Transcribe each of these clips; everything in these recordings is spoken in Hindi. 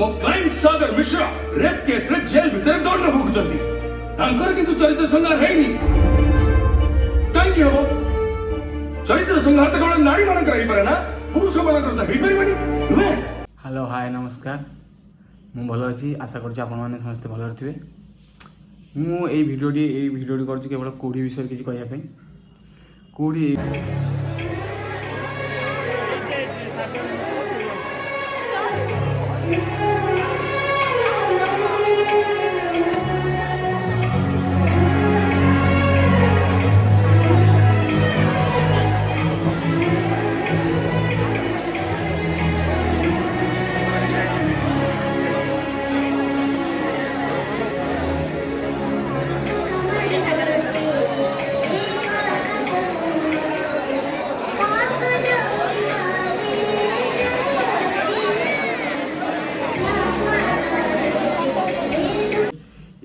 ମୋ କ୍ଲାଇଣ୍ଟ ସାଗର ମିଶ୍ର ରେପ୍ କେସରେ ଜେଲ ଭିତରେ ଦଣ୍ଡ ଭୋଗୁଛନ୍ତି। ତାଙ୍କର କିନ୍ତୁ ଚରିତ୍ର ସଂହାର ହେଇନି। କାହିଁକି ହବ? ଚରିତ୍ର ସଂହାର ତ କେବଳ ନାରୀ ମାନଙ୍କର ହେଇପାରେ ନା, ପୁରୁଷ ମାନଙ୍କର ତ ହେଇପାରିବନି, ନୁହେଁ? हेलो हाय नमस्कार मु भल अच्छी आशा करुँच आपण मैंने समस्ते भल थे मुझे भिडियोटी कर केवल कोढ़ी विषय किसी कहवाई कोढ़ी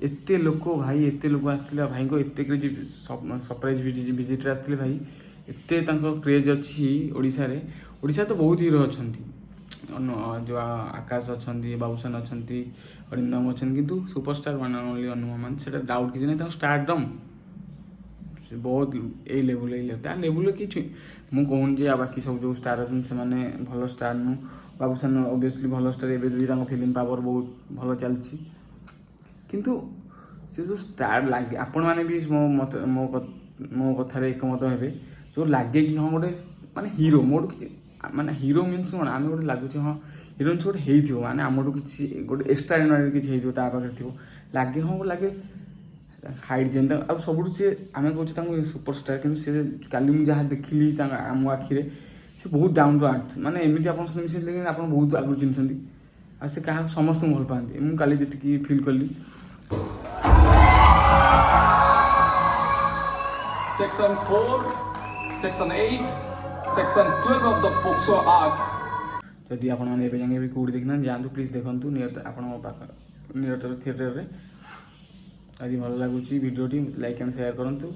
एते लोक भाई एते लोक आसते भाई को एते क्रेज सरप्राइज विजिट आसते भाई एते क्रेज अच्छी ओडिशा रे ओडिशा तो बहुत हीरो अच्छा जो आकाश अच्छा बाबूसान अच्छा अरिंदम अच्छा किंतु सुपरस्टार वन ओनली अनुमान से डाउट किसी ना स्टारडम बहुत यही लेवल ता लेवल कि मुझे कहूँ बाकी सब जो स्टार अच्छे से भल स्टार नु बाबूसान ओबियसली भल स्टार एवं फिल्म पावर बहुत भल चलती किंतु से जो स्टार लगे आपण मैंने भी मो कथार एकमत हे जो लगे कि हाँ गोटे माने हीरो मोर कि माने हीरो मीन्स कौन आम गोटे लगुच हाँ हीरोइन से गोटे हो माने आमठू कि गोटे एक्सट्राऑर्डिनरी किसी पाखे थी लगे हाँ लगे हाइट जेन आ सब सी आम कहे सुपरस्टार कि काली मुझे जहाँ देखिली आम आखिरे से बहुत डाउन टू अर्थ माने एमती आप मिले आप बहुत आगुरी चिन्हती आ से क्या समस्त भल पाती मुझे काली जी फिल कली Section 4, Section 8, Section 12 of the POCSO Act. जदि आप जाए भी कौटी देखना जातु प्लीज देखूँ निरटर थिएटर में आज भल लगुच भिडियोटी लाइक एंड शेयर करूँ